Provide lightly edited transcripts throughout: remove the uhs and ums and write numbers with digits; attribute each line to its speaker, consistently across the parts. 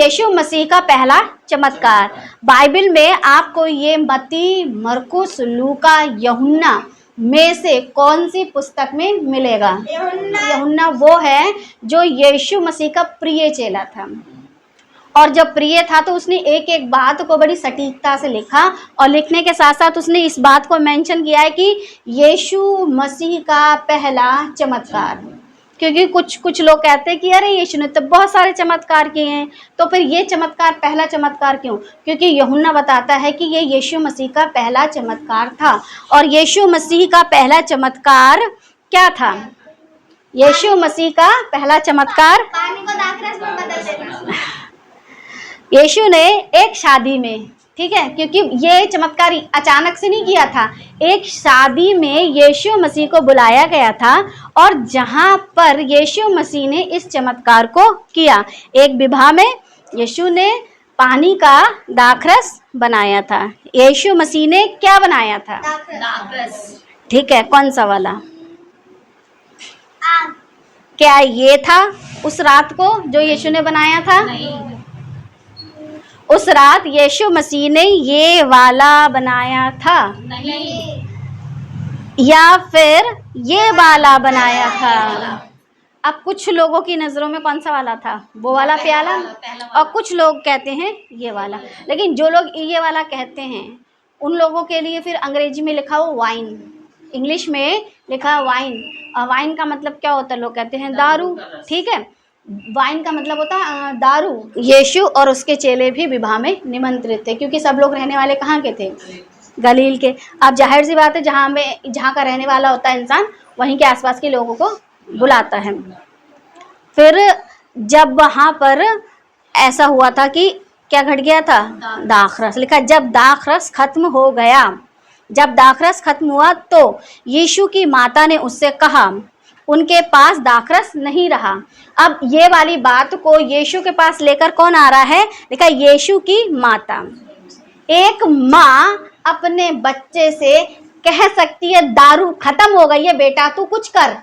Speaker 1: यीशु मसीह का पहला चमत्कार। बाइबल में आपको ये मत्ती, मरकुस, लूका, यूहन्ना में से कौन सी पुस्तक में मिलेगा? यूहन्ना वो है जो यीशु मसीह का प्रिय चेला था, और जब प्रिय था तो उसने एक एक बात को बड़ी सटीकता से लिखा, और लिखने के साथ साथ उसने इस बात को मेंशन किया है कि यीशु मसीह का पहला चमत्कार। क्योंकि कुछ लोग कहते हैं कि अरे यीशु ने तो बहुत सारे चमत्कार किए हैं, तो फिर ये चमत्कार पहला चमत्कार क्यों? क्योंकि यूहन्ना बताता है कि ये यीशु मसीह का पहला चमत्कार था। और यीशु मसीह का पहला चमत्कार क्या था? यीशु मसीह का पहला चमत्कार,
Speaker 2: पानी को दाखरस में बदल देना।
Speaker 1: यीशु ने एक शादी में, ठीक है, क्योंकि ये चमत्कार अचानक से नहीं किया था, एक शादी में यीशु मसीह को बुलाया गया था, और जहाँ पर यीशु मसीह ने इस चमत्कार को किया, एक विवाह में यीशु ने पानी का दाखरस बनाया था। यीशु मसीह ने क्या बनाया था?
Speaker 2: दाखरस।
Speaker 1: ठीक है, कौन सा वाला?
Speaker 2: आग।
Speaker 1: क्या ये था उस रात को जो यीशु ने बनाया था?
Speaker 2: नहीं।
Speaker 1: उस रात यीशु मसीह ने ये वाला बनाया था?
Speaker 2: नहीं।
Speaker 1: या फिर ये वाला बनाया था? अब कुछ लोगों की नज़रों में कौन सा वाला था? वो वाला प्याला। और कुछ लोग कहते हैं ये वाला। लेकिन जो लोग ये वाला कहते हैं उन लोगों के लिए फिर अंग्रेजी में लिखा हो वाइन, इंग्लिश में लिखा वाइन। और वाइन का मतलब क्या होता है? लोग कहते हैं दारू, ठीक है, वाइन का मतलब होता है दारू। यीशु और उसके चेले भी विवाह में निमंत्रित थे, क्योंकि सब लोग रहने वाले कहाँ के थे? गलील के। अब जाहिर सी बात है, जहाँ का रहने वाला होता है इंसान, वहीं के आसपास के लोगों को बुलाता है। फिर जब वहाँ पर ऐसा हुआ था कि क्या घट गया था? दाखरस। लिखा जब दाखरस खत्म हो गया, जब दाखरस खत्म हुआ तो यीशु की माता ने उससे कहा, उनके पास दाखरस नहीं रहा। अब ये वाली बात को यीशु के पास लेकर कौन आ रहा है? लिखा यीशु की माता। एक माँ अपने बच्चे से कह सकती है दारू खत्म हो गई है, बेटा तू कुछ कर?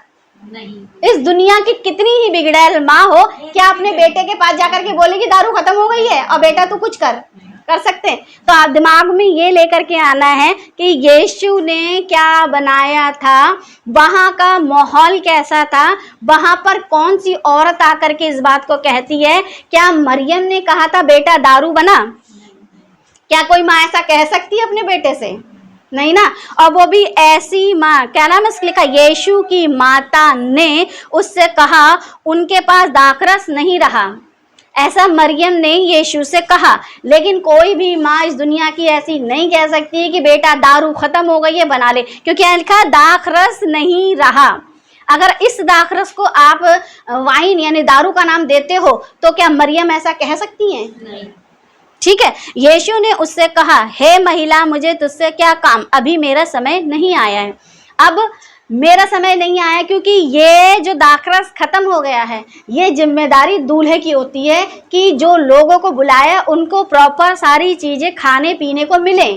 Speaker 1: नहीं। इस दुनिया की कितनी ही बिगड़ैल माँ हो, क्या अपने बेटे के पास जाकर के बोलेगी दारू खत्म हो गई है और बेटा तू कुछ कर सकते हैं? तो आप दिमाग में ये लेकर के आना है कि यीशु ने क्या बनाया था, वहाँ का माहौल कैसा था, वहाँ पर कौन सी औरत आकर के इस बात को कहती है? क्या मरियम ने कहा था बेटा दारू बना? क्या कोई माँ ऐसा कह सकती है अपने बेटे से? नहीं ना। और वो भी ऐसी माँ, क्या नाम है लिखा? यीशु की माता ने उससे कहा उनके पास दाखरस नहीं रहा। ऐसा मरियम ने यीशु से कहा। लेकिन कोई भी माँ इस दुनिया की ऐसी नहीं कह सकती कि बेटा दारू खत्म हो गई है बना ले, क्योंकि लिखा दाखरस नहीं रहा। अगर इस दाखरस को आप वाइन यानी दारू का नाम देते हो तो क्या मरियम ऐसा कह सकती हैं? नहीं। ठीक है। यीशु ने उससे कहा, हे महिला, मुझे तुझसे क्या काम, अभी मेरा समय नहीं आया है। अब मेरा समय नहीं आया क्योंकि ये जो दाखरस खत्म हो गया है, ये जिम्मेदारी दूल्हे की होती है कि जो लोगों को बुलाया उनको प्रॉपर सारी चीज़ें खाने पीने को मिले।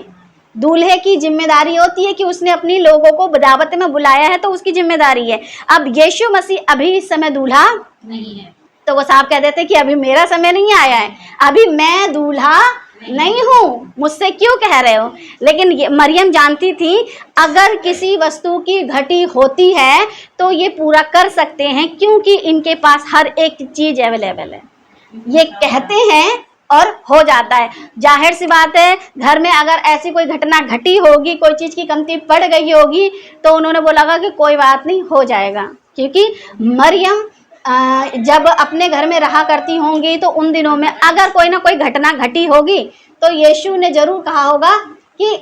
Speaker 1: दूल्हे की जिम्मेदारी होती है कि उसने अपनी लोगों को दावत में बुलाया है तो उसकी जिम्मेदारी है। अब यीशु मसीह अभी इस समय दूल्हा नहीं है, तो वो साहब कह देते कि अभी मेरा समय नहीं आया है, अभी मैं दूल्हा नहीं हूँ, मुझसे क्यों कह रहे हो? लेकिन मरियम जानती थी अगर किसी वस्तु की घटी होती है तो ये पूरा कर सकते हैं, क्योंकि इनके पास हर एक चीज़ अवेलेबल है। ये कहते हैं और हो जाता है। जाहिर सी बात है, घर में अगर ऐसी कोई घटना घटी होगी, कोई चीज़ की कमती पड़ गई होगी, तो उन्होंने बोला कि कोई बात नहीं, हो जाएगा। क्योंकि मरियम जब अपने घर में रहा करती होंगी तो उन दिनों में अगर कोई ना कोई घटना घटी होगी तो यीशु ने ज़रूर कहा होगा कि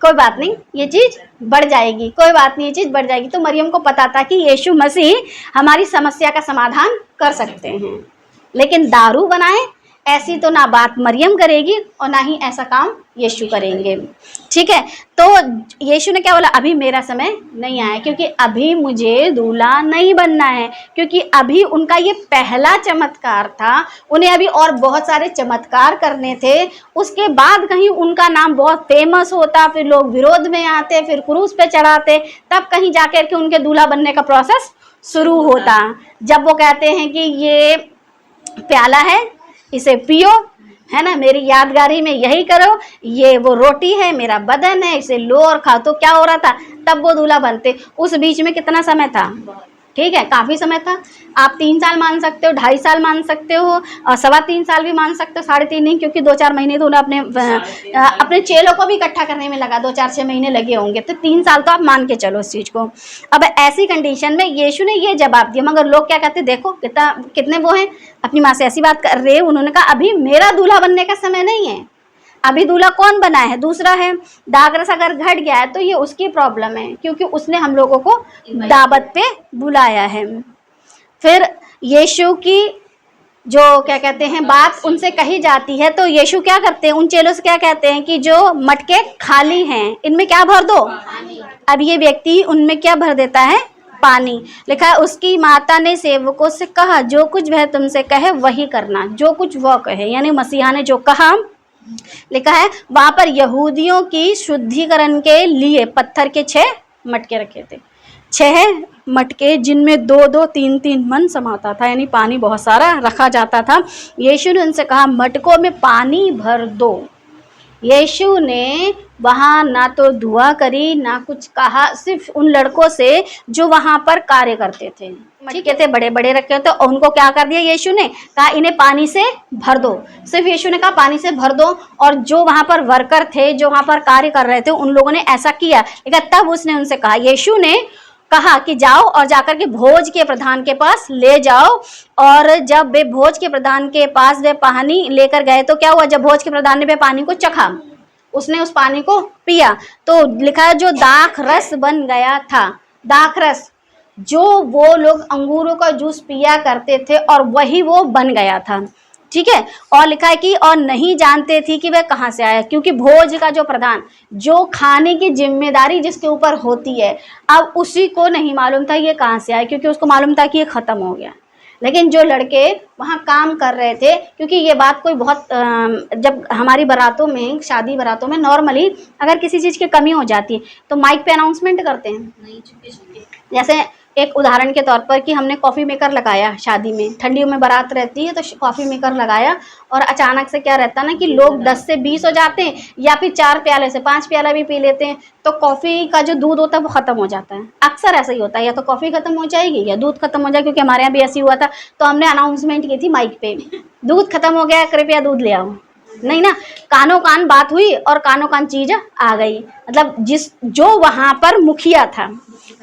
Speaker 1: कोई बात नहीं, ये चीज़ बढ़ जाएगी, कोई बात नहीं, ये चीज़ बढ़ जाएगी। तो मरियम को पता था कि यीशु मसीह हमारी समस्या का समाधान कर सकते हैं। लेकिन दारू बनाए ऐसी तो ना बात मरियम करेगी और ना ही ऐसा काम यीशु करेंगे। ठीक है। तो यीशु ने क्या बोला? अभी मेरा समय नहीं आया, क्योंकि अभी मुझे दूल्हा नहीं बनना है, क्योंकि अभी उनका ये पहला चमत्कार था। उन्हें अभी और बहुत सारे चमत्कार करने थे, उसके बाद कहीं उनका नाम बहुत फेमस होता, फिर लोग विरोध में आते, फिर क्रूस पे चढ़ाते, तब कहीं जाकर के उनके दूल्हा बनने का प्रोसेस शुरू होता। जब वो कहते हैं कि ये प्याला है, इसे पियो, है ना, मेरी यादगारी में यही करो, ये वो रोटी है, मेरा बदन है, इसे लो और खाओ। तो क्या हो रहा था, तब वो दूल्हा बनते। उस बीच में कितना समय था, ठीक है, काफ़ी समय था। आप 3 साल मान सकते हो, 2.5 साल मान सकते हो, और 3.25 साल भी मान सकते हो, 3.5 नहीं, क्योंकि 2-4 महीने तो उन्हें अपने चेलों को भी इकट्ठा करने में लगा, 2-4-6 महीने लगे होंगे, तो 3 साल तो आप मान के चलो इस चीज़ को। अब ऐसी कंडीशन में यीशु ने ये जवाब दिया, मगर लोग क्या कहते, देखो कितने वो हैं, अपनी माँ से ऐसी बात कर रहे हैं। उन्होंने कहा अभी मेरा दूल्हा बनने का समय नहीं है, अभी दूल्हा कौन बना है, दूसरा है। दागरस अगर घट गया है तो ये उसकी प्रॉब्लम है, क्योंकि उसने हम लोगों को दावत पे बुलाया है। फिर यीशु की जो क्या कहते हैं बात उनसे कही जाती है, तो यीशु क्या करते हैं, उन चेलों से क्या कहते हैं कि जो मटके खाली हैं इनमें क्या भर दो। अब ये व्यक्ति उनमें क्या भर देता है, पानी। लिखा है उसकी माता ने सेवकों से कहा जो कुछ वह तुमसे कहे वही करना, जो कुछ वह कहे, यानी मसीहा ने जो कहा। लिखा है वहां पर यहूदियों की शुद्धिकरण के लिए पत्थर के 6 मटके रखे थे, 6 मटके जिनमें 2-2, 3-3 मन समाता था, यानी पानी बहुत सारा रखा जाता था। यीशु ने उनसे कहा मटकों में पानी भर दो। यीशु ने वहाँ ना तो दुआ करी ना कुछ कहा, सिर्फ उन लड़कों से जो वहाँ पर कार्य करते थे, मटके थे बड़े बड़े रखे थे, और उनको क्या कर दिया यीशु ने, कहा इन्हें पानी से भर दो। सिर्फ यीशु ने कहा पानी से भर दो, और जो वहाँ पर वर्कर थे, जो वहाँ पर कार्य कर रहे थे, उन लोगों ने ऐसा किया। लेकिन तब उसने उनसे कहा, यीशु ने कहा कि जाओ और जाकर के भोज के प्रधान के पास ले जाओ। और जब वे भोज के प्रधान के पास वे पानी लेकर गए तो क्या हुआ, जब भोज के प्रधान ने वे पानी को चखा, उसने उस पानी को पिया, तो लिखा है जो दाख रस बन गया था। दाख रस जो वो लोग अंगूरों का जूस पिया करते थे, और वही वो बन गया था, ठीक है। और लिखा है कि और नहीं जानते थी कि वह कहाँ से आया, क्योंकि भोज का जो प्रधान, जो खाने की जिम्मेदारी जिसके ऊपर होती है, अब उसी को नहीं मालूम था ये कहाँ से आया, क्योंकि उसको मालूम था कि ये ख़त्म हो गया। लेकिन जो लड़के वहाँ काम कर रहे थे, क्योंकि ये बात कोई बहुत जब हमारी बारातों में, शादी बारातों में नॉर्मली अगर किसी चीज़ की कमी हो जाती है तो माइक पे अनाउंसमेंट करते हैं। जैसे एक उदाहरण के तौर पर कि हमने कॉफ़ी मेकर लगाया शादी में, ठंडियों में बारात रहती है तो कॉफ़ी मेकर लगाया, और अचानक से क्या रहता है ना कि लोग 10 से 20 हो जाते हैं, या फिर 4 प्याले से 5 प्याला भी पी लेते हैं, तो कॉफ़ी का जो दूध होता है वो ख़त्म हो जाता है। अक्सर ऐसा ही होता है, या तो कॉफ़ी ख़त्म हो जाएगी या दूध ख़त्म हो जाएगा, क्योंकि हमारे यहाँ भी ऐसी हुआ था। तो हमने अनाउंसमेंट की थी माइक पे, दूध ख़त्म हो गया, कृपया दूध ले आओ। नहीं ना, कानों कान बात हुई और कानों कान चीज़ आ गई। मतलब जो वहाँ पर मुखिया था,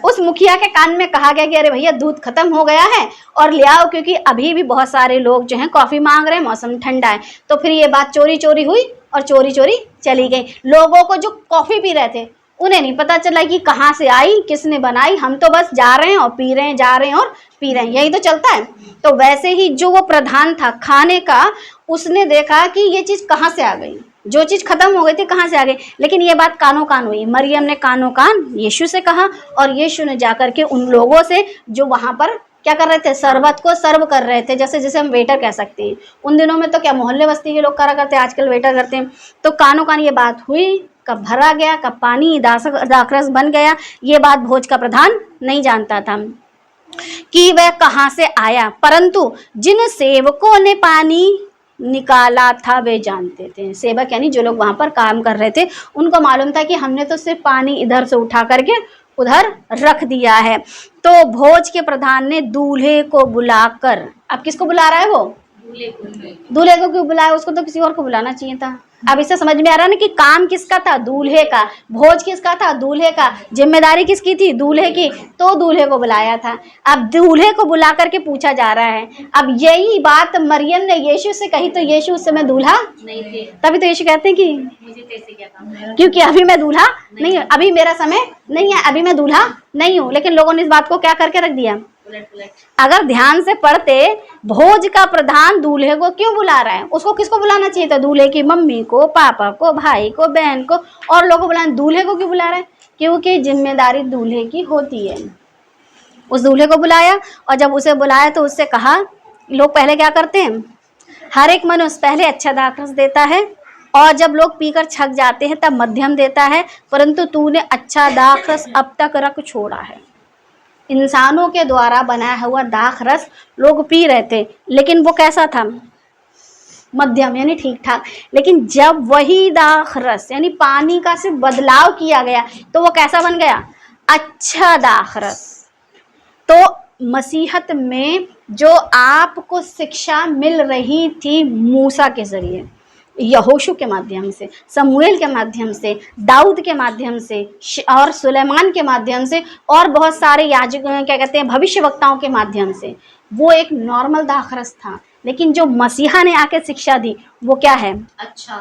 Speaker 1: उस मुखिया के कान में कहा गया कि अरे भैया दूध खत्म हो गया है और ले आओ, क्योंकि अभी भी बहुत सारे लोग जो हैं कॉफ़ी मांग रहे हैं, मौसम ठंडा है। तो फिर ये बात चोरी चोरी हुई और चोरी चोरी चली गई। लोगों को जो कॉफ़ी पी रहे थे उन्हें नहीं पता चला कि कहाँ से आई, किसने बनाई, हम तो बस जा रहे हैं और पी रहे हैं, जा रहे हैं और पी रहे हैं, यही तो चलता है। तो वैसे ही जो वो प्रधान था खाने का, उसने देखा कि ये चीज़ कहाँ से आ गई, जो चीज़ खत्म हो गई थी कहाँ से आ गई। लेकिन ये बात कानों कान हुई, मरियम ने कानों कान यीशु से कहा, और यीशु ने जाकर के उन लोगों से जो वहाँ पर क्या कर रहे थे, शरबत को सर्व कर रहे थे, जैसे हम वेटर कह सकते हैं। उन दिनों में तो क्या मोहल्ले बस्ती के लोग करा करते, आजकल वेटर करते हैं। तो कानों कान ये बात हुई, कब भरा गया, कब पानी दाखरस बन गया, ये बात भोज का प्रधान नहीं जानता था कि वह कहाँ से आया, परंतु जिन सेवकों ने पानी निकाला था वे जानते थे। सेवक यानी जो लोग वहाँ पर काम कर रहे थे, उनको मालूम था कि हमने तो सिर्फ पानी इधर से उठा करके उधर रख दिया है। तो भोज के प्रधान ने दूल्हे को बुलाकर, अब किसको बुला रहा है वो, दूल्हे को क्यों बुलाया, उसको तो किसी और को बुलाना चाहिए था। अब इससे समझ में आ रहा है ना कि काम किसका था, दूल्हे का, भोज किसका था, दूल्हे का, जिम्मेदारी किसकी थी, दूल्हे की, तो दूल्हे को बुलाया था। अब दूल्हे को बुला करके पूछा जा रहा है। अब यही बात मरियम ने यीशु से कही, तो यीशु उस समय दूल्हा नहीं थे, तभी तो यीशु कहते हैं कि मुझे कैसे क्या काम, क्योंकि अभी मैं दूल्हा नहीं हूँ, अभी मेरा समय नहीं है, अभी मैं दूल्हा नहीं हूँ। लेकिन लोगों ने इस बात को क्या करके रख दिया, अगर ध्यान से पढ़ते, भोज का प्रधान दूल्हे को क्यों बुला रहा है, उसको किसको बुलाना चाहिए था, दूल्हे की मम्मी को, पापा को, भाई को, बहन को और लोगों को बुलाना, दूल्हे को क्यों बुला रहा है, क्योंकि जिम्मेदारी दूल्हे की होती है। उस दूल्हे को बुलाया, और जब उसे बुलाया तो उससे कहा, लोग पहले क्या करते हैं, हर एक मनुष्य पहले अच्छा दाखरस देता है, और जब लोग पीकर छक जाते हैं तब मध्यम देता है, परंतु तूने अच्छा दाखरस अब तक रख छोड़ा है। इंसानों के द्वारा बनाया हुआ दाखरस लोग पी रहे थे, लेकिन वो कैसा था, मध्यम यानी ठीक ठाक। लेकिन जब वही दाखरस यानी पानी का सिर्फ बदलाव किया गया तो वो कैसा बन गया? अच्छा दाखरस। तो मसीहत में जो आपको शिक्षा मिल रही थी मूसा के जरिए, यहोशू के माध्यम से, समूएल के माध्यम से, दाऊद के माध्यम से और सुलेमान के माध्यम से और बहुत सारे याजक क्या कहते हैं भविष्यवक्ताओं के माध्यम से, वो एक नॉर्मल दाखरस था। लेकिन जो मसीहा ने आके शिक्षा दी वो क्या है?
Speaker 2: अच्छा।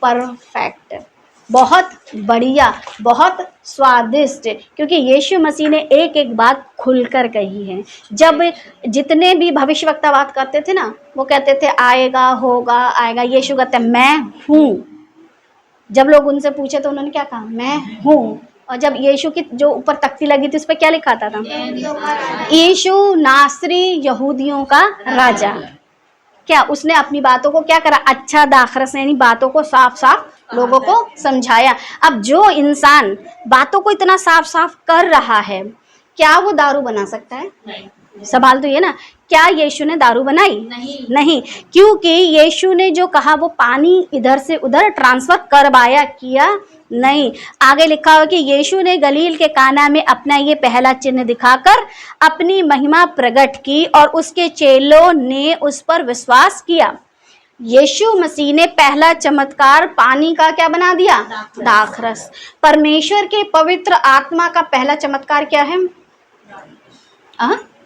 Speaker 1: परफेक्ट, बहुत बढ़िया, बहुत स्वादिष्ट। क्योंकि यीशु मसीह ने एक एक बात खुलकर कही है। जब जितने भी भविष्यवक्ता बात करते थे ना, वो कहते थे आएगा, होगा, आएगा। यीशु कहते हैं मैं हूँ। जब लोग उनसे पूछे तो उन्होंने क्या कहा? मैं हूँ। और जब यीशु की जो ऊपर तख्ती लगी थी उस पर क्या लिखा था? यीशु नासरी यहूदियों का राजा। क्या उसने अपनी बातों को क्या करा? अच्छा दाखरस यानी बातों को साफ साफ लोगों को समझाया। अब जो इंसान बातों को इतना साफ साफ कर रहा है, क्या वो दारू बना सकता है?
Speaker 2: नहीं।
Speaker 1: सवाल तो ये ना, क्या यीशु ने दारू बनाई? नहीं, क्योंकि यीशु ने जो कहा वो पानी इधर से उधर ट्रांसफर करवाया, किया नहीं। आगे लिखा हो कि यीशु ने गलील के काना में अपना ये पहला चिन्ह दिखाकर अपनी महिमा प्रकट की और उसके चेलों ने उस पर विश्वास किया। यीशु मसीह ने पहला चमत्कार पानी का क्या बना दिया? दाखरस। परमेश्वर के पवित्र आत्मा का पहला चमत्कार क्या है?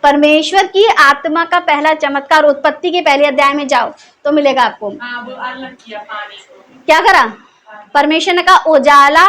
Speaker 1: परमेश्वर की आत्मा का पहला चमत्कार उत्पत्ति के पहले अध्याय में जाओ तो मिलेगा आपको।
Speaker 3: वो अलग किया पानी को।
Speaker 1: क्या करा? परमेश्वर ने कहा उजाला,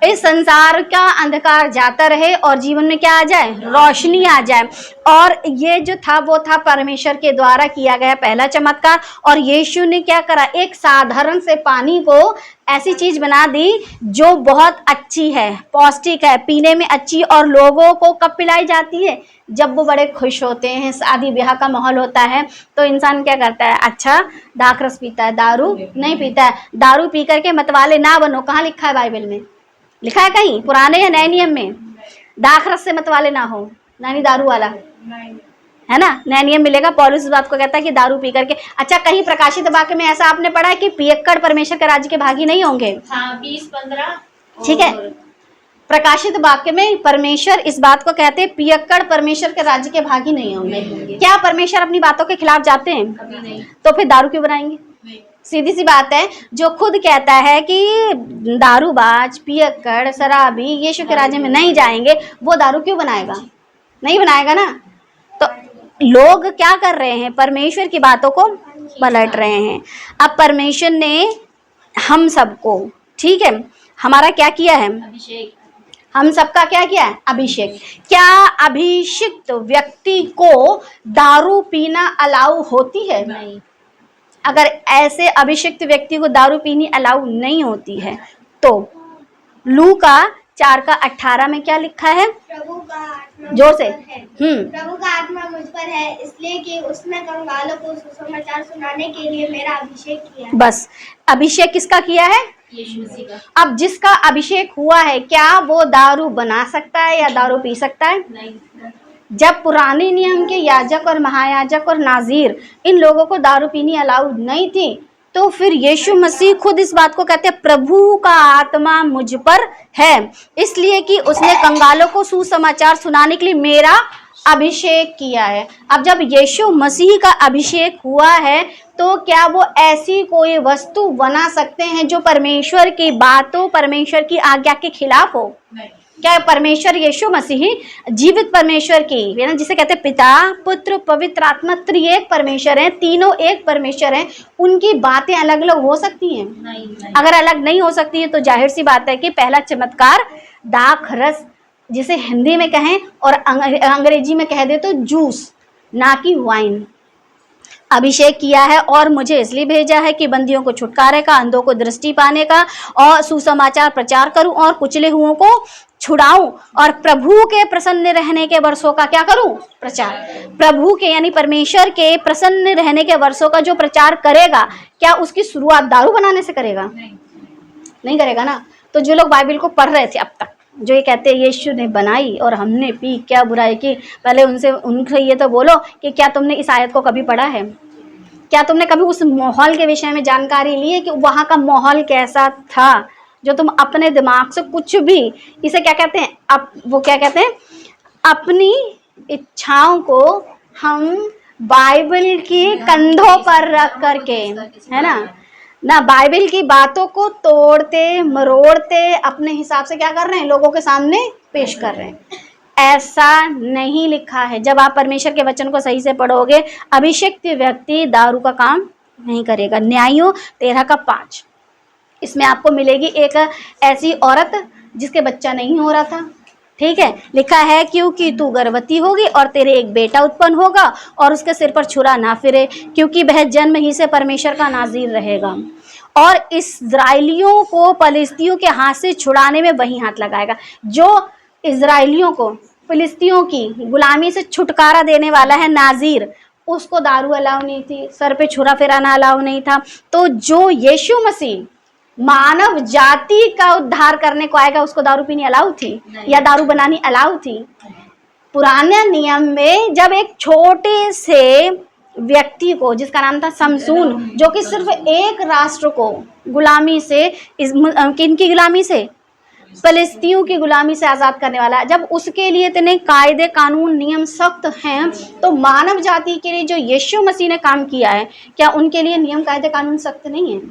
Speaker 1: इस संसार का अंधकार जाता रहे और जीवन में क्या आ जाए? रोशनी आ जाए। और ये जो था वो था परमेश्वर के द्वारा किया गया पहला चमत्कार। और यीशु ने क्या करा? एक साधारण से पानी को ऐसी चीज बना दी जो बहुत अच्छी है, पौष्टिक है, पीने में अच्छी, और लोगों को कब पिलाई जाती है? जब वो बड़े खुश होते हैं, शादी ब्याह का माहौल होता है तो इंसान क्या करता है? अच्छा दाखरस पीता है, दारू नहीं पीता है। दारू पी करके मतवाले ना बनो। कहाँ लिखा है? बाइबल में लिखा है कहीं? पुराने या नए नियम में? दाखरस से मतवाले ना हो, यानी दारू वाला, है ना? नया नियम मिलेगा। पौलुस इस बात को कहता है कि दारू पी करके। अच्छा, कहीं प्रकाशित वाक्य में ऐसा आपने पढ़ा है कि पियक्कड़ परमेश्वर के राज्य के भागी नहीं होंगे?
Speaker 2: हाँ, 20-15।
Speaker 1: ठीक है, प्रकाशित वाक्य में परमेश्वर इस बात को कहते हैं पियक्कड़ परमेश्वर के राज्य के भागी नहीं होंगे। क्या परमेश्वर अपनी बातों के खिलाफ जाते हैं?
Speaker 2: कभी नहीं।
Speaker 1: तो फिर दारू क्यों बनाएंगे? सीधी सी बात है। जो खुद कहता है कि दारूबाज, पियक्कड़, शराबी यीशु के राज्य में नहीं जाएंगे, वो दारू क्यों बनाएगा? नहीं बनाएगा ना। तो लोग क्या कर रहे हैं? परमेश्वर की बातों को पलट रहे हैं। अब परमेश्वर ने हम सबको, ठीक है, हमारा क्या किया है?
Speaker 2: अभिषेक।
Speaker 1: हम सबका क्या किया है? अभिषेक। क्या अभिषिक्त व्यक्ति को दारू पीना अलाउ होती है?
Speaker 2: नहीं।
Speaker 1: अगर ऐसे अभिषिक्त व्यक्ति को दारू पीनी अलाउ नहीं होती है तो लूका 4:18 में क्या लिखा है?
Speaker 4: प्रभु का आत्मा
Speaker 1: जोर से।
Speaker 4: मुझ पर है। प्रभु का आत्मा मुझ पर है, इसलिए कि उसने कंगालों को सुसमाचार सुनाने के लिए मेरा अभिषेक किया है।
Speaker 1: बस, अभिषेक किसका किया है?
Speaker 2: यीशु मसीह का।
Speaker 1: अब जिसका अभिषेक हुआ है, क्या वो दारू बना सकता है या दारू पी सकता है?
Speaker 2: नहीं।
Speaker 1: जब पुराने नियम के याजक और महायाजक और नाजीर इन लोगों को दारू पीनी अलाउड नहीं थी, तो फिर यीशु मसीह खुद इस बात को कहते हैं प्रभु का आत्मा मुझ पर है, इसलिए कि उसने कंगालों को सुसमाचार सुनाने के लिए मेरा अभिषेक किया है। अब जब यीशु मसीह का अभिषेक हुआ है तो क्या वो ऐसी कोई वस्तु बना सकते हैं जो परमेश्वर की बातों, परमेश्वर की आज्ञा के खिलाफ हो?
Speaker 3: नहीं।
Speaker 1: क्या परमेश्वर यीशु मसीह जीवित परमेश्वर की, है ना, जिसे कहते हैं पिता, पुत्र, पवित्र आत्मा, त्रिएक परमेश्वर हैं, तीनों एक परमेश्वर हैं, उनकी बातें अलग अलग हो सकती हैं?
Speaker 2: नहीं।
Speaker 1: अगर अलग नहीं हो सकती है तो जाहिर सी बात है कि पहला चमत्कार दाखरस, जिसे हिंदी में कहें और अंग्रेजी में कह दे तो जूस, ना कि वाइन, अभिषेक किया है। और मुझे इसलिए भेजा है कि बंदियों को छुटकारे का, अंधों को दृष्टि पाने का और सुसमाचार प्रचार करूं और कुचले हुओं को छुड़ाऊं और प्रभु के प्रसन्न रहने के वर्षों का क्या करूं? प्रचार। प्रभु के यानी परमेश्वर के प्रसन्न रहने के वर्षों का जो प्रचार करेगा, क्या उसकी शुरुआत दारू बनाने से करेगा? नहीं करेगा ना। तो जो लोग बाइबल को पढ़ रहे थे अब तक, जो ये कहते हैं यीशु ने बनाई और हमने पी, क्या बुराई की, पहले उनसे ये तो बोलो कि क्या तुमने इस आयत को कभी पढ़ा है? क्या तुमने कभी उस माहौल के विषय में जानकारी ली है कि वहाँ का माहौल कैसा था, जो तुम अपने दिमाग से कुछ भी, इसे क्या कहते हैं, वो क्या कहते हैं, अपनी इच्छाओं को हम बाइबल के कंधों पर रख करके, है ना बाइबल की बातों को तोड़ते मरोड़ते अपने हिसाब से क्या कर रहे हैं, लोगों के सामने पेश कर रहे हैं। ऐसा नहीं लिखा है। जब आप परमेश्वर के वचन को सही से पढ़ोगे, अभिषिक्त व्यक्ति दारू का काम नहीं करेगा। न्यायों 13:5 इसमें आपको मिलेगी एक ऐसी औरत जिसके बच्चा नहीं हो रहा था, ठीक है, लिखा है क्योंकि तू गर्भवती होगी और तेरे एक बेटा उत्पन्न होगा और उसके सिर पर छुरा ना फिरे, क्योंकि वह जन्म ही से परमेश्वर का नाज़ीर रहेगा और इस्राएलियों को फलिस्तियों के हाथ से छुड़ाने में वही हाथ लगाएगा। जो इस्राएलियों को फिलिस्तियों की गुलामी से छुटकारा देने वाला है नाज़ीर, उसको दारू अलाउ नहीं थी, सर पे छुरा फिराना अलाउ नहीं था। तो जो यीशु मसीह मानव जाति का उद्धार करने को आएगा, उसको दारू पीनी अलाउ थी या दारू बनानी अलाउ थी? पुराने नियम में जब एक छोटे से व्यक्ति को, जिसका नाम था समसून, जो कि सिर्फ एक राष्ट्र को गुलामी से, किनकी गुलामी से, फलिस्तियों की गुलामी से आज़ाद करने वाला है, जब उसके लिए इतने कायदे कानून नियम सख्त हैं, तो मानव जाति के लिए जो यीशु मसीह ने काम किया है, क्या उनके लिए नियम कायदे कानून सख्त नहीं है?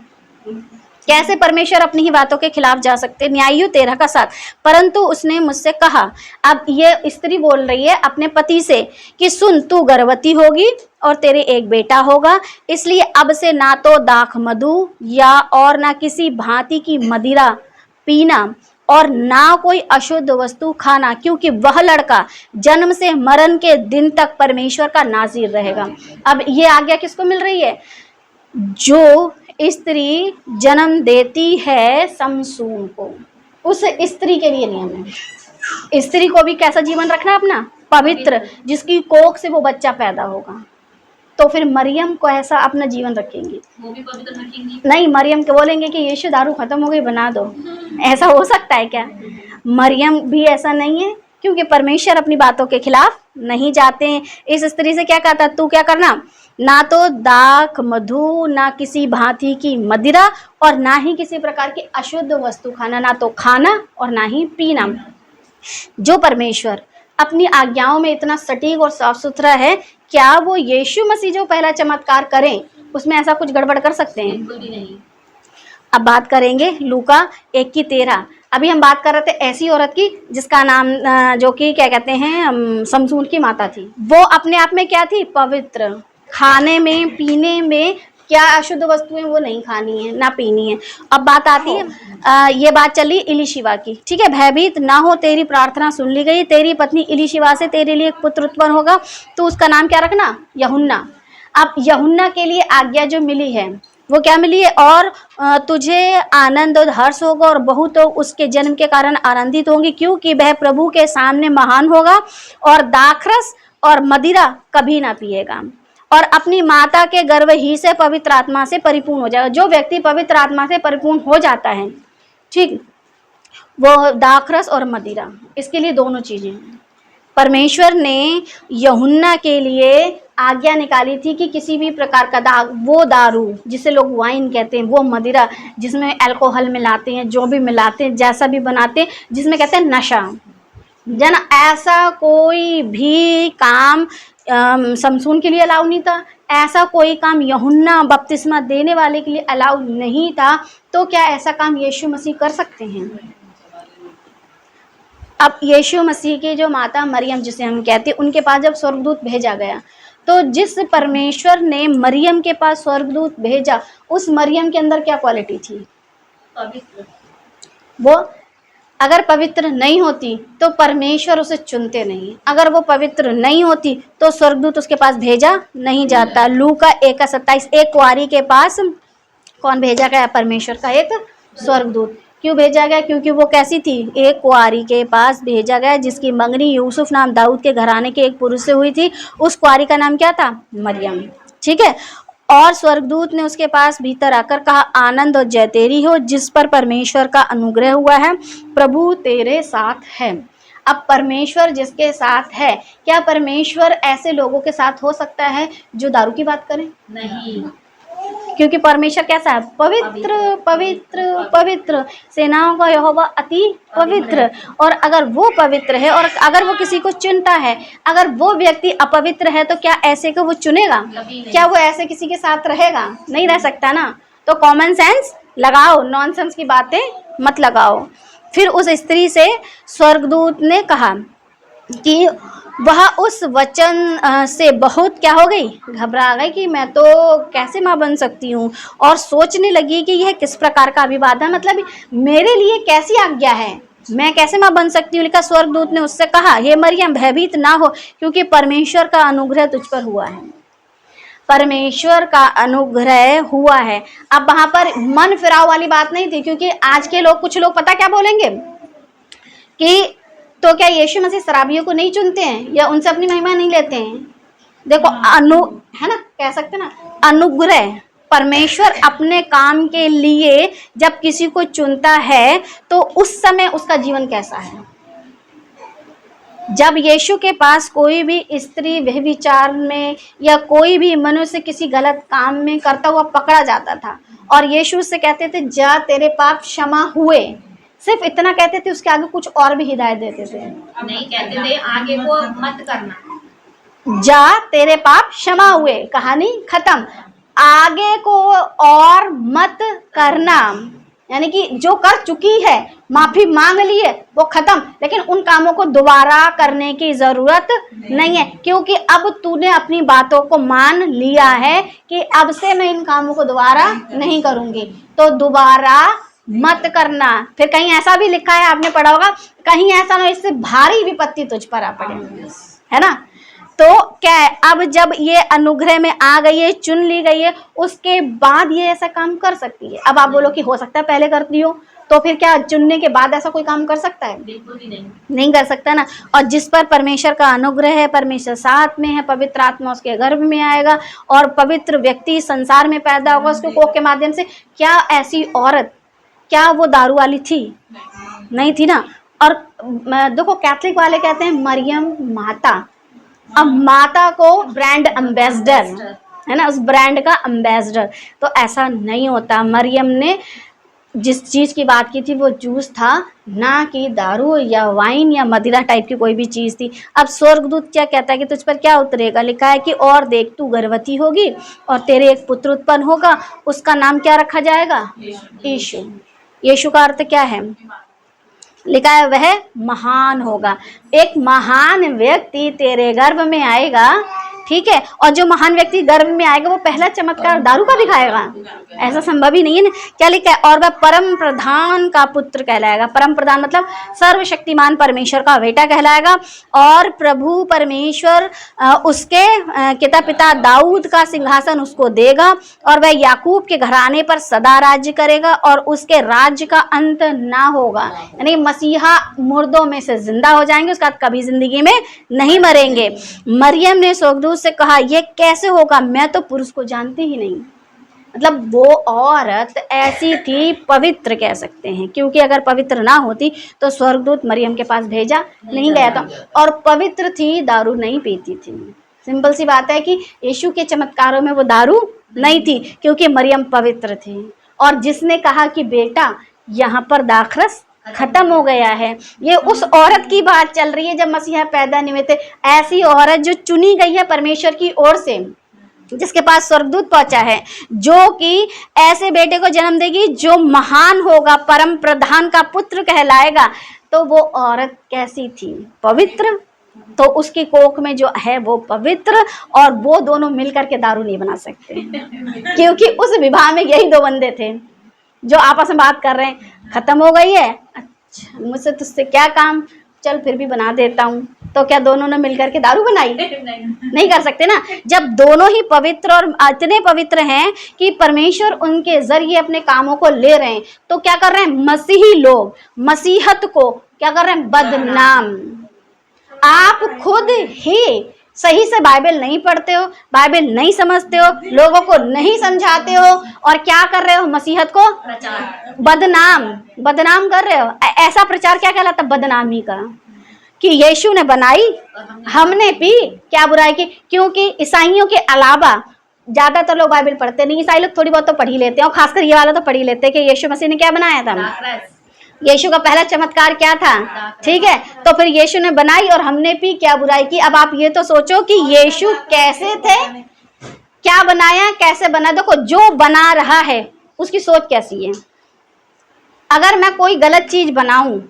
Speaker 1: कैसे परमेश्वर अपनी ही बातों के खिलाफ जा सकते? न्यायियों 13:7 परंतु उसने मुझसे कहा, अब ये स्त्री बोल रही है अपने पति से कि सुन, तू गर्भवती होगी और तेरे एक बेटा होगा, इसलिए अब से ना तो दाख मधु या और ना किसी भांति की मदिरा पीना और ना कोई अशुद्ध वस्तु खाना, क्योंकि वह लड़का जन्म से मरण के दिन तक परमेश्वर का नाज़ीर रहेगा। अब ये आज्ञा किसको मिल रही है? जो स्त्री जन्म देती है समसून को, उस स्त्री के लिए नियम है। स्त्री को भी कैसा जीवन रखना अपना? पवित्र, जिसकी कोख से वो बच्चा पैदा होगा। तो फिर मरियम को ऐसा अपना जीवन रखेंगी?
Speaker 2: वो भी पवित्र रखेंगी?
Speaker 1: नहीं, मरियम के बोलेंगे कि यीशु दारू खत्म हो गई, बना दो। ऐसा हो सकता है क्या? मरियम भी ऐसा नहीं है, क्योंकि परमेश्वर अपनी बातों के खिलाफ नहीं जाते हैं। इस स्त्री से क्या कहता, तू क्या करना, ना तो दाख मधु, ना किसी भांति की मदिरा और ना ही किसी प्रकार की अशुद्ध वस्तु खाना, ना तो खाना और ना ही पीना। जो परमेश्वर अपनी आज्ञाओं में इतना सटीक और साफ सुथरा है, क्या वो यीशु मसीह जो पहला चमत्कार करें उसमें ऐसा कुछ गड़बड़ कर सकते हैं?
Speaker 2: बिल्कुल भी नहीं।
Speaker 1: अब बात करेंगे लूका 1:13। अभी हम बात कर रहे थे ऐसी औरत की जिसका नाम, जो कि क्या कहते हैं, समसून की माता थी। वो अपने आप में क्या थी? पवित्र। खाने में पीने में क्या अशुद्ध वस्तुएं वो नहीं खानी है ना पीनी है। अब बात आती है, ये बात चली इलीशिबा की, ठीक है। भयभीत ना हो, तेरी प्रार्थना सुन ली गई, तेरी पत्नी इलीशिबा से तेरे लिए एक पुत्र उत्पन्न होगा, तो उसका नाम क्या रखना? यूहन्ना। अब यूहन्ना के लिए आज्ञा जो मिली है वो क्या मिली है? और तुझे आनंद और हर्ष होगा और बहुत तो उसके जन्म के कारण आनंदित होंगी, क्योंकि वह प्रभु के सामने महान होगा और दाखरस और मदिरा कभी ना पिएगा और अपनी माता के गर्भ ही से पवित्र आत्मा से परिपूर्ण हो जाएगा। जो व्यक्ति पवित्र आत्मा से परिपूर्ण हो जाता है, ठीक, वो दाखरस और मदिरा, इसके लिए दोनों चीज़ें हैं। परमेश्वर ने यूहन्ना के लिए आज्ञा निकाली थी कि किसी भी प्रकार का वो दारू जिसे लोग वाइन कहते हैं, वो मदिरा जिसमें अल्कोहल मिलाते हैं, जो भी मिलाते हैं, जैसा भी बनाते हैं, जिसमें कहते हैं नशा, जन ऐसा कोई भी काम समसून के लिए अलाउ नहीं था। ऐसा कोई काम यूहन्ना बपतिस्मा देने वाले के लिए अलाउ नहीं था। तो क्या ऐसा काम यीशु मसीह कर सकते हैं? अब यीशु मसीह की जो माता मरियम, जिसे हम कहते हैं, उनके पास जब स्वर्गदूत भेजा गया, तो जिस परमेश्वर ने मरियम के पास स्वर्गदूत भेजा, उस मरियम के अंदर क्या क्वालिटी थी?
Speaker 2: पवित्र।
Speaker 1: वो अगर पवित्र नहीं होती तो परमेश्वर उसे चुनते नहीं। अगर वो पवित्र नहीं होती तो स्वर्गदूत उसके पास भेजा नहीं जाता। लूका 1:27, एक कुंवारी के पास कौन भेजा गया? परमेश्वर का एक स्वर्गदूत। क्यों भेजा गया? क्योंकि वो कैसी थी? एक कुंवारी के पास भेजा गया जिसकी मंगनी यूसुफ नाम दाऊद के घराने के एक पुरुष से हुई थी। उस कुंवारी का नाम क्या था? मरियम, ठीक है। और स्वर्गदूत ने उसके पास भीतर आकर कहा, आनंद और जय तेरी हो जिस पर परमेश्वर का अनुग्रह हुआ है, प्रभु तेरे साथ है। अब परमेश्वर जिसके साथ है, क्या परमेश्वर ऐसे लोगों के साथ हो सकता है जो दारू की बात करें?
Speaker 2: नहीं।
Speaker 1: क्योंकि परमेश्वर कैसा है? पवित्र पवित्र पवित्र, सेनाओं का यहोवा अति पवित्र। और अगर वो पवित्र है और अगर वो किसी को चुनता है, अगर वो व्यक्ति अपवित्र है तो क्या ऐसे को वो चुनेगा? क्या वो ऐसे किसी के साथ रहेगा? नहीं रह सकता ना। तो कॉमन सेंस लगाओ, नॉनसेंस की बातें मत लगाओ। फिर उस स्त्री से स्वर्गदूत ने कहा कि वह उस वचन से बहुत क्या हो गई? घबरा गई कि मैं तो कैसे माँ बन सकती हूँ, और सोचने लगी कि यह किस प्रकार का अभिवादन, मतलब मेरे लिए कैसी आज्ञा है, मैं कैसे माँ बन सकती हूँ। लिखा, स्वर्गदूत ने उससे कहा, हे मरियम भयभीत ना हो, क्योंकि परमेश्वर का अनुग्रह तुझ पर हुआ है। परमेश्वर का अनुग्रह हुआ है। अब वहां पर मन फिराव वाली बात नहीं थी, क्योंकि आज के लोग, कुछ लोग पता क्या बोलेंगे कि तो क्या यीशु मसीह शराबियों को नहीं चुनते हैं या उनसे अपनी महिमा नहीं लेते हैं? देखो है ना, कह सकते ना, अनुग्रह, परमेश्वर अपने काम के लिए जब किसी को चुनता है तो उस समय उसका जीवन कैसा है। जब यीशु के पास कोई भी स्त्री व्यभिचार में या कोई भी मनुष्य किसी गलत काम में करता हुआ पकड़ा जाता था और यीशु उससे कहते थे, जा तेरे पाप क्षमा हुए, सिर्फ इतना कहते थे, उसके आगे कुछ और भी हिदायत देते थे।
Speaker 2: नहीं कहते थे आगे को मत करना,
Speaker 1: जा तेरे पाप क्षमा हुए, कहानी खत्म, आगे को और मत करना। यानी कि जो कर चुकी है, माफी मांग ली है, वो खत्म, लेकिन उन कामों को दोबारा करने की जरूरत नहीं है, क्योंकि अब तूने अपनी बातों को मान लिया है कि अब से मैं इन कामों को दोबारा नहीं करूंगी, तो दोबारा मत करना। फिर कहीं ऐसा भी लिखा है, आपने पढ़ा होगा, कहीं ऐसा ना इससे भारी विपत्ति तुझ पर आ पड़े, है ना। तो क्या है, अब जब ये अनुग्रह में आ गई है, चुन ली गई है, उसके बाद ये ऐसा काम कर सकती है। अब आप बोलो कि हो सकता है पहले करती हो, तो फिर क्या चुनने के बाद ऐसा कोई काम कर सकता है?
Speaker 2: बिल्कुल भी
Speaker 1: नहीं कर सकता ना। और जिस पर परमेश्वर का अनुग्रह है, परमेश्वर साथ में है, पवित्र आत्मा उसके गर्भ में आएगा और पवित्र व्यक्ति संसार में पैदा होगा उसके कोख के माध्यम से। क्या ऐसी औरत, क्या वो दारू वाली थी? नहीं थी ना। और देखो, कैथलिक वाले कहते हैं मरियम माता। अब माता को ब्रांड एम्बेसडर, है ना, उस ब्रांड का एम्बेसडर। तो ऐसा नहीं होता। मरियम ने जिस चीज़ की बात की थी वो जूस था, ना कि दारू या वाइन या मदिरा टाइप की कोई भी चीज़ थी। अब स्वर्गदूत क्या कहता है कि तुझ पर क्या उतरेगा? लिखा है कि और देख, तू गर्भवती होगी और तेरे एक पुत्र उत्पन्न होगा, उसका नाम क्या रखा जाएगा? यीशु। यीशु का अर्थ क्या है? लिखा है वह महान होगा। एक महान व्यक्ति तेरे गर्भ में आएगा, ठीक है, और जो महान व्यक्ति गर्भ में आएगा वो पहला चमत्कार दारू का दिखाएगा? ऐसा संभव ही नहीं है ना। क्या लिखा है? और वह परम प्रधान का पुत्र कहलाएगा। परम प्रधान मतलब सर्वशक्तिमान परमेश्वर का बेटा कहलाएगा। और प्रभु परमेश्वर उसके पिता दाऊद का सिंहासन उसको देगा और वह याकूब के घराने पर सदा राज्य करेगा और उसके राज्य का अंत ना होगा। यानी मसीहा मुर्दों में से जिंदा हो जाएंगे, उसके बाद कभी जिंदगी में नहीं मरेंगे। मरियम ने स्वर्गदूत से कहा, यह कैसे होगा? मैं तो पुरुष को जानती ही नहीं। मतलब वो औरत ऐसी थी, पवित्र कह सकते हैं, क्योंकि अगर पवित्र ना होती तो स्वर्गदूत मरियम के पास भेजा नहीं गया था। और पवित्र थी, दारू नहीं पीती थी। सिंपल सी बात है कि यीशु के चमत्कारों में वो दारू नहीं थी, क्योंकि मरियम पवित्र थी। और जिसने कहा कि बेटा यहाँ पर दाखरस खत्म हो गया है, ये उस औरत की बात चल रही है जब मसीहा पैदा नहीं हुए थे। ऐसी औरत जो चुनी गई है परमेश्वर की ओर से, जिसके पास स्वर्गदूत पहुंचा है, जो कि ऐसे बेटे को जन्म देगी जो महान होगा, परम प्रधान का पुत्र कहलाएगा। तो वो औरत कैसी थी? पवित्र। तो उसकी कोख में जो है वो पवित्र, और वो दोनों मिलकर के दारू नहीं बना सकते, क्योंकि उस विवाह में यही दो बंदे थे जो आपस में बात कर रहे हैं। खत्म हो गई है, अच्छा मुझसे तुझसे क्या काम, चल फिर भी बना देता हूँ। तो क्या दोनों ने मिलकर के दारू बनाई? नहीं कर सकते ना। जब दोनों ही पवित्र और इतने पवित्र हैं कि परमेश्वर उनके जरिए अपने कामों को ले रहे हैं, तो क्या कर रहे हैं? मसीही लोग मसीहत को क्या कर रहे हैं? बदनाम। आप खुद ही सही से बाइबल नहीं पढ़ते हो, बाइबल नहीं समझते हो, लोगों को नहीं समझाते हो, और क्या कर रहे हो? मसीहत को बदनाम कर रहे हो। ऐसा प्रचार क्या कहलाता? बदनामी का। कि यीशु ने बनाई, हमने पी, क्या बुराई की? क्योंकि ईसाइयों के अलावा ज्यादातर लोग बाइबल पढ़ते नहीं, ईसाई लोग थोड़ी बहुत तो पढ़ ही लेते हैं, और खासकर ये वाला तो पढ़ ही लेते हैं कि यीशु मसीह ने क्या बनाया था,
Speaker 2: दाखरस।
Speaker 1: यीशु का पहला चमत्कार क्या था, ठीक है। तो फिर यीशु ने बनाई और हमने पी, क्या बुराई की? अब आप ये तो सोचो कि यीशु कैसे थे, क्या बनाया, कैसे बना? देखो, जो बना रहा है उसकी सोच कैसी है। अगर मैं कोई गलत चीज बनाऊं,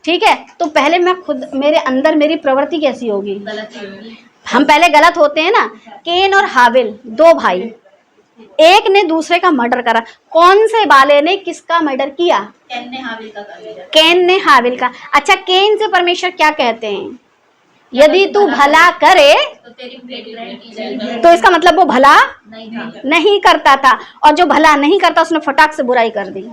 Speaker 1: ठीक है, तो पहले मैं खुद, मेरे अंदर मेरी प्रवृत्ति कैसी होगी?
Speaker 2: गलत ही होगी।
Speaker 1: हम पहले गलत होते हैं ना। केन और हाबिल, दो भाई, एक ने दूसरे का मर्डर करा। कौन से वाले ने किसका मर्डर किया?
Speaker 2: कैन ने हाबिल का कर दिया।
Speaker 1: केन ने हाबिल का। अच्छा, केन से परमेश्वर क्या कहते हैं? यदि तू भला करे
Speaker 2: तो तेरी बेटी ग्रहण की जाएगी।
Speaker 1: तो इसका मतलब वो भला
Speaker 2: नहीं था।
Speaker 1: नहीं करता था, और जो भला नहीं करता उसने फटाक से बुराई कर दी।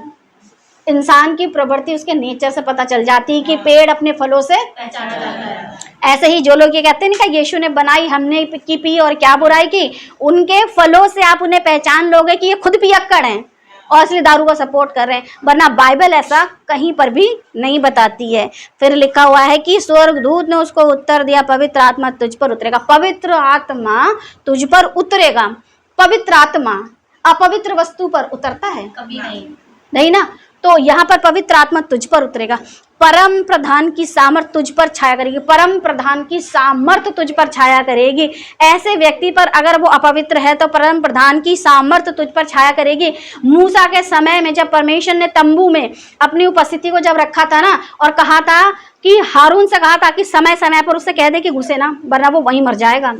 Speaker 1: इंसान की प्रवृत्ति उसके नेचर से पता चल जाती है कि पेड़ अपने फलों से।
Speaker 2: पहचाना जाता है।
Speaker 1: ऐसे ही जो लोग ये कहते हैं ना कि यीशु ने बनाई, हमने की पी और क्या बुराई की, उनके फलों से आप उन्हें पहचान लोगे कि ये खुद पियक्कड़ हैं और इसलिए दारू को सपोर्ट कर रहे हैं। वरना बाइबल ऐसा कहीं पर भी नहीं बताती है। फिर लिखा हुआ है कि स्वर्गदूत ने उसको उत्तर दिया, पवित्र आत्मा तुझ पर उतरेगा। पवित्र आत्मा तुझ पर उतरेगा। पवित्र आत्मा अपवित्र वस्तु पर उतरता है?
Speaker 2: कभी नहीं।
Speaker 1: नहीं ना। तो यहाँ पर पवित्र आत्मा तुझ पर उतरेगा। परम प्रधान की सामर्थ तुझ पर छाया करेगी। परम प्रधान की सामर्थ तुझ पर छाया करेगी। ऐसे व्यक्ति पर अगर वो अपवित्र है तो परम प्रधान की सामर्थ तुझ पर छाया करेगी। मूसा के समय में जब परमेश्वर ने तंबू में अपनी उपस्थिति को जब रखा था ना, और कहा था कि हारून से कहा था कि समय समय पर उससे कह दे कि घुसे ना, वरना वो वहीं मर जाएगा।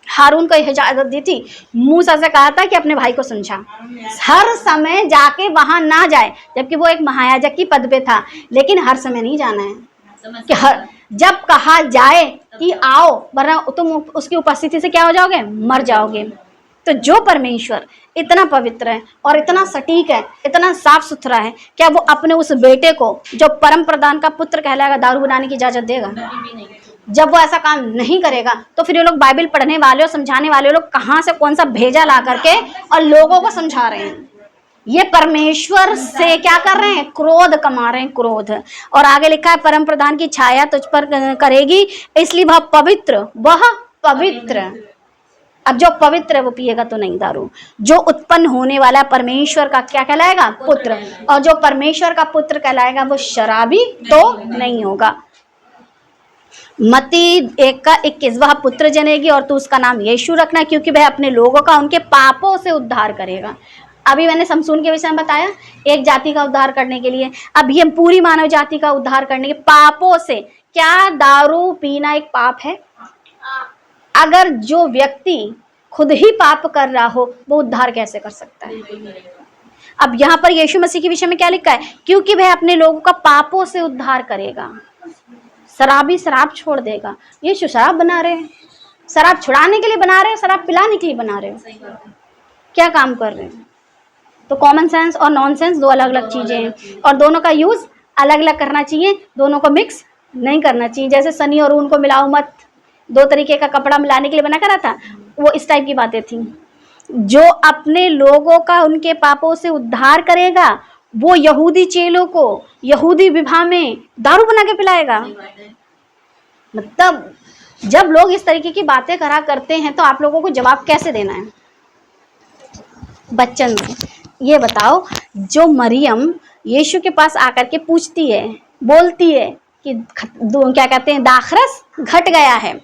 Speaker 1: हारून को इजाजत दी थी। मूसा से कहा था कि अपने भाई को समझा, हर समय जाके वहां ना जाए, जबकि वो एक महायाजक की पद पे था, लेकिन हर समय नहीं जाना है कि हर जब कहा जाए कि आओ, वरना तुम उसकी उपस्थिति से क्या हो जाओगे, मर जाओगे। तो जो परमेश्वर इतना पवित्र है और इतना सटीक है, इतना साफ सुथरा है, क्या वो अपने उस बेटे को जो परम प्रधान का पुत्र कहलाएगा दारू बनाने की इजाजत देगा? जब वो ऐसा काम नहीं करेगा तो फिर ये लोग बाइबल पढ़ने वाले और समझाने वाले लोग कहाँ से कौन सा भेजा ला करके और लोगों को समझा रहे हैं? ये परमेश्वर से क्या कर रहे हैं? क्रोध कमा रहे हैं, क्रोध। और आगे लिखा है परम प्रधान की छाया तुझ पर करेगी, इसलिए वह पवित्र, वह पवित्र। अब जो पवित्र है वो पिएगा तो नहीं दारू। जो उत्पन्न होने वाला परमेश्वर का क्या कहलाएगा? पुत्र। और जो परमेश्वर का पुत्र कहलाएगा वो शराबी तो नहीं होगा। मत्ती 1:21, वह पुत्र जनेगी और तू उसका नाम यीशु रखना, क्योंकि वह अपने लोगों का उनके पापों से उद्धार करेगा। अभी मैंने समसून के विषय में बताया, एक जाति का उद्धार करने के लिए। अब ये पूरी मानव जाति का उद्धार करने के पापों से। क्या दारू पीना एक पाप है? अगर जो व्यक्ति खुद ही पाप कर रहा हो वो उद्धार कैसे कर सकता है? अब यहाँ पर यीशु मसीह के विषय में क्या लिखा है? क्योंकि वह अपने लोगों का पापों से उद्धार करेगा। शराबी शराब छोड़ देगा। यीशु शराब बना रहे हैं, शराब छुड़ाने के लिए बना रहे हैं, शराब पिलाने के लिए बना रहे हैं? क्या काम कर रहे हैं? तो कॉमन सेंस और नॉनसेंस दो अलग अलग चीजें हैं, और दोनों का यूज अलग अलग करना चाहिए, दोनों को मिक्स नहीं करना चाहिए। जैसे सनी और ऊन को मिलाओ मत, दो तरीके का कपड़ा मिलाने के लिए बना करा था, वो इस टाइप की बातें थी। जो अपने लोगों का उनके पापों से उद्धार करेगा वो यहूदी चेलों को यहूदी विवाह में दारू बना के पिलाएगा। मतलब जब लोग इस तरीके की बातें करा करते हैं तो आप लोगों को जवाब कैसे देना है? बच्चन ये बताओ, जो मरियम यीशु के पास आकर के पूछती है, बोलती है कि क्या कहते हैं, दाखरस घट गया है,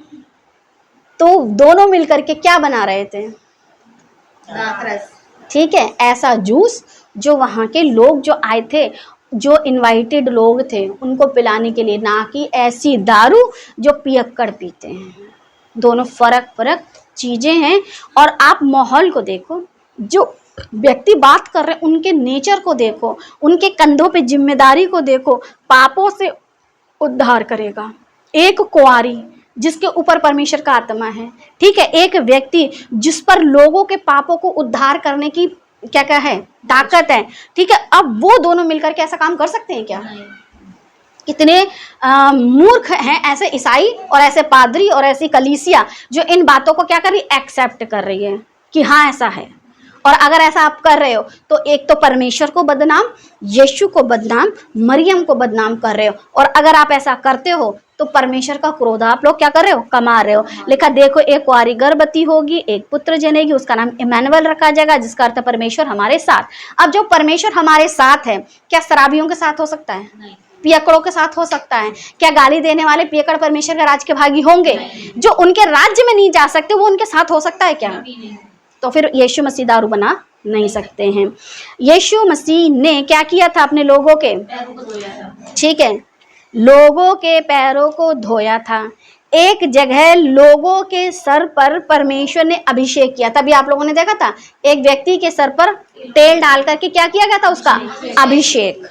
Speaker 1: तो दोनों मिलकर के क्या बना रहे थे?
Speaker 2: दाखरस।
Speaker 1: ठीक है, ऐसा जूस जो वहाँ के लोग जो आए थे, जो इनवाइटेड लोग थे, उनको पिलाने के लिए, ना कि ऐसी दारू जो पियक्कड़ पीते हैं। दोनों फर्क फर्क चीज़ें हैं। और आप माहौल को देखो, जो व्यक्ति बात कर रहे हैं उनके नेचर को देखो, उनके कंधों पे जिम्मेदारी को देखो। पापों से उद्धार करेगा एक कुंवारी जिसके ऊपर परमेश्वर का आत्मा है, ठीक है, एक व्यक्ति जिस पर लोगों के पापों को उद्धार करने की क्या क्या है, ताकत है, ठीक है। अब वो दोनों मिलकर के ऐसा काम कर सकते हैं क्या? कितने मूर्ख हैं ऐसे ईसाई और ऐसे पादरी और ऐसी कलीसिया जो इन बातों को क्या कर रही, एक्सेप्ट कर रही है कि हाँ ऐसा है। और अगर ऐसा आप कर रहे हो तो एक तो परमेश्वर को बदनाम, यीशु को बदनाम, मरियम को बदनाम कर रहे हो। और अगर आप ऐसा करते हो तो परमेश्वर का क्रोध आप लोग क्या कर रहे हो, कमा रहे हो। लिखा देखो एक कुंवारी गर्भवती होगी, एक पुत्र जनेगी, उसका नाम इमैनुअल रखा जाएगा, जिसका अर्थ परमेश्वर हमारे साथ। अब जो परमेश्वर हमारे साथ है, क्या शराबियों के साथ हो सकता है? पियकड़ों के साथ हो सकता है? क्या गाली देने वाले पियकड़ परमेश्वर के राज के भागी होंगे? जो उनके राज्य में नहीं जा सकते वो उनके साथ हो सकता है क्या? तो फिर यीशु मसीह दारू बना नहीं सकते हैं। यीशु मसीह ने क्या किया था? अपने लोगों के, ठीक है, लोगों के पैरों को धोया था। एक जगह लोगों के सर पर परमेश्वर ने अभिषेक किया। तभी आप लोगों ने देखा था एक व्यक्ति के सर पर तेल डाल करके क्या किया गया था? उसका अभिषेक।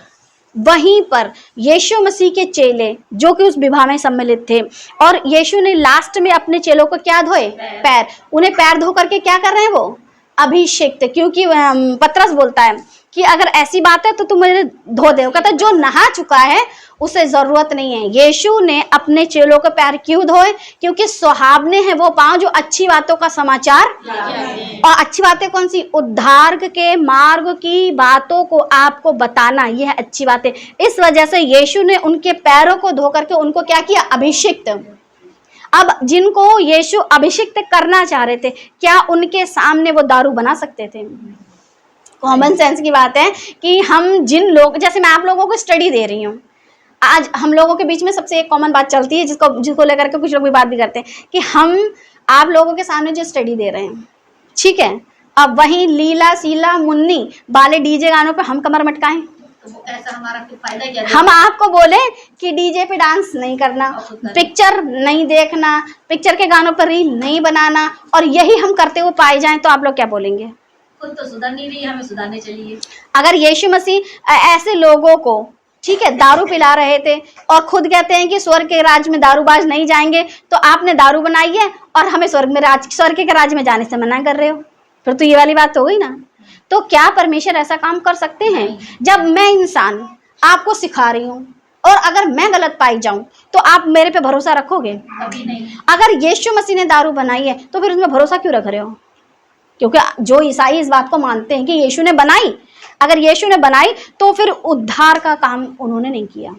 Speaker 1: वहीं पर यीशु मसीह के चेले जो कि उस विवाह में सम्मिलित थे, और यीशु ने लास्ट में अपने चेलों को क्या धोए? पैर। उन्हें पैर धो करके क्या कर रहे हैं? वो अभिषेक थे। क्योंकि पतरस बोलता है कि अगर ऐसी बात है तो तुम मुझे धो दे। कहता जो नहा चुका है उसे जरूरत नहीं है। यीशु ने अपने चेलों के पैर क्यों धोए? क्योंकि सुहावने हैं वो पांव जो अच्छी बातों का समाचार, और अच्छी बातें कौन सी? उद्धार के मार्ग की बातों को आपको बताना, यह अच्छी बातें। इस वजह से यीशु ने उनके पैरों को धो करके उनको क्या किया? अभिषिक्त। अब जिनको यीशु अभिषिक्त करना चाह रहे थे, क्या उनके सामने वो दारू बना सकते थे? कॉमन सेंस की बात है कि हम जिन लोग, जैसे मैं आप लोगों को स्टडी दे रही हूँ, आज हम लोगों के बीच में सबसे एक कॉमन बात चलती है जिसको लेकर के कुछ लोग भी बात भी करते हैं कि हम आप लोगों के सामने जो स्टडी दे रहे हैं, ठीक है, अब वहीं लीला सीला मुन्नी वाले डीजे गानों पे हम कमर मटकाएं,
Speaker 2: तो ऐसा हमारा कोई फायदा क्या?
Speaker 1: हम आपको बोले कि डीजे पे डांस नहीं करना, पिक्चर नहीं देखना, पिक्चर के गानों पर रील नहीं बनाना, और यही हम करते हुए पाए जाएं तो आप लोग क्या बोलेंगे?
Speaker 2: खुद तो सुधर नहीं रही, हमें सुधारने चलिए।
Speaker 1: अगर यीशु मसीह ऐसे लोगों को, ठीक है, दारू पिला रहे थे और खुद कहते हैं कि स्वर्ग के राज में दारूबाज नहीं जाएंगे, तो आपने दारू बनाई है और हमें स्वर्ग के राज में जाने से मना कर रहे हो, फिर तो ये वाली बात हो गई ना। तो क्या परमेश्वर ऐसा काम कर सकते हैं? जब मैं इंसान आपको सिखा रही हूँ और अगर मैं गलत पाई जाऊं तो आप मेरे पे भरोसा रखोगे?
Speaker 2: कभी नहीं।
Speaker 1: अगर यीशु मसीह ने दारू बनाई है तो फिर उसमें भरोसा क्यों रख रहे हो? क्योंकि जो ईसाई इस बात को मानते हैं कि यीशु ने बनाई, अगर यीशु ने बनाई तो फिर उद्धार का काम उन्होंने नहीं किया,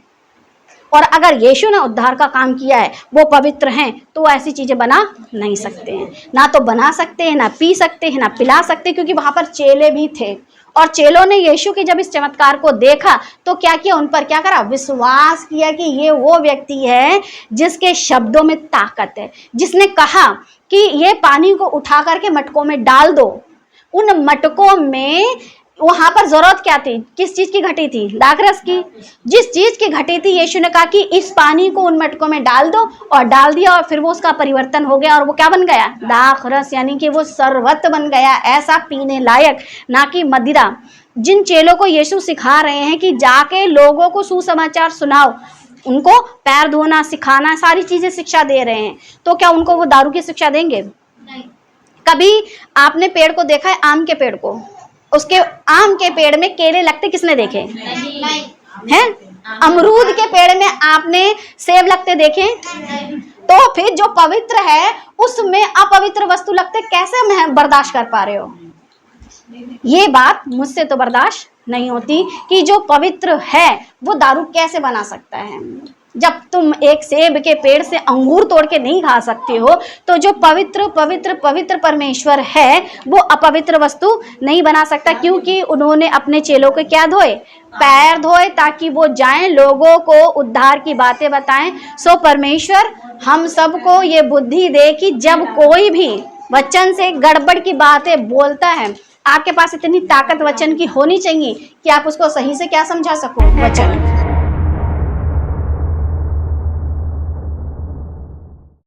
Speaker 1: और अगर यीशु ने उद्धार का काम किया है, वो पवित्र हैं, तो ऐसी चीजें बना नहीं सकते हैं। ना तो बना सकते हैं, ना पी सकते हैं, ना पिला सकते, क्योंकि वहां पर चेले भी थे, और चेलों ने यीशु के जब इस चमत्कार को देखा तो क्या किया? उन पर क्या करा? विश्वास किया कि ये वो व्यक्ति है जिसके शब्दों में ताकत है, जिसने कहा कि ये पानी को उठा करके मटकों में डाल दो। उन मटकों में वहां पर जरूरत क्या थी? किस चीज की घटी थी? दाखरस की। जिस चीज की घटी थी, यीशु ने कहा कि इस पानी को उन मटकों में डाल दो, और डाल दिया, और फिर वो उसका परिवर्तन हो गया, और वो क्या बन गया? दाखरस, यानी कि वो शरबत बन गया, ऐसा पीने लायक, ना कि मदिरा। जिन चेलों को यीशु सिखा रहे हैं कि जाके लोगों को सुसमाचार सुनाओ, उनको पैर धोना सिखाना, सारी चीजें शिक्षा दे रहे हैं, तो क्या उनको वो दारू की शिक्षा देंगे?
Speaker 2: नहीं।
Speaker 1: कभी आपने पेड़ को देखा है? आम के पेड़ को, उसके आम के पेड़ में केले लगते किसने देखे हैं? अमरूद के पेड़ में आपने सेब लगते देखे? तो फिर जो पवित्र है उसमें अपवित्र वस्तु लगते कैसे बर्दाश्त कर पा रहे हो? ये बात मुझसे तो बर्दाश्त नहीं होती कि जो पवित्र है वो दारू कैसे बना सकता है। जब तुम एक सेब के पेड़ से अंगूर तोड़ के नहीं खा सकते हो, तो जो पवित्र पवित्र पवित्र परमेश्वर है वो अपवित्र वस्तु नहीं बना सकता, क्योंकि उन्होंने अपने चेलों के क्या धोए? पैर धोए, ताकि वो जाएं लोगों को उद्धार की बातें बताएं। सो परमेश्वर हम सबको ये बुद्धि दे कि जब कोई भी वचन से गड़बड़ की बातें बोलता है, आपके पास इतनी ताकत वचन की होनी चाहिए कि आप उसको सही से क्या समझा सको? वचन।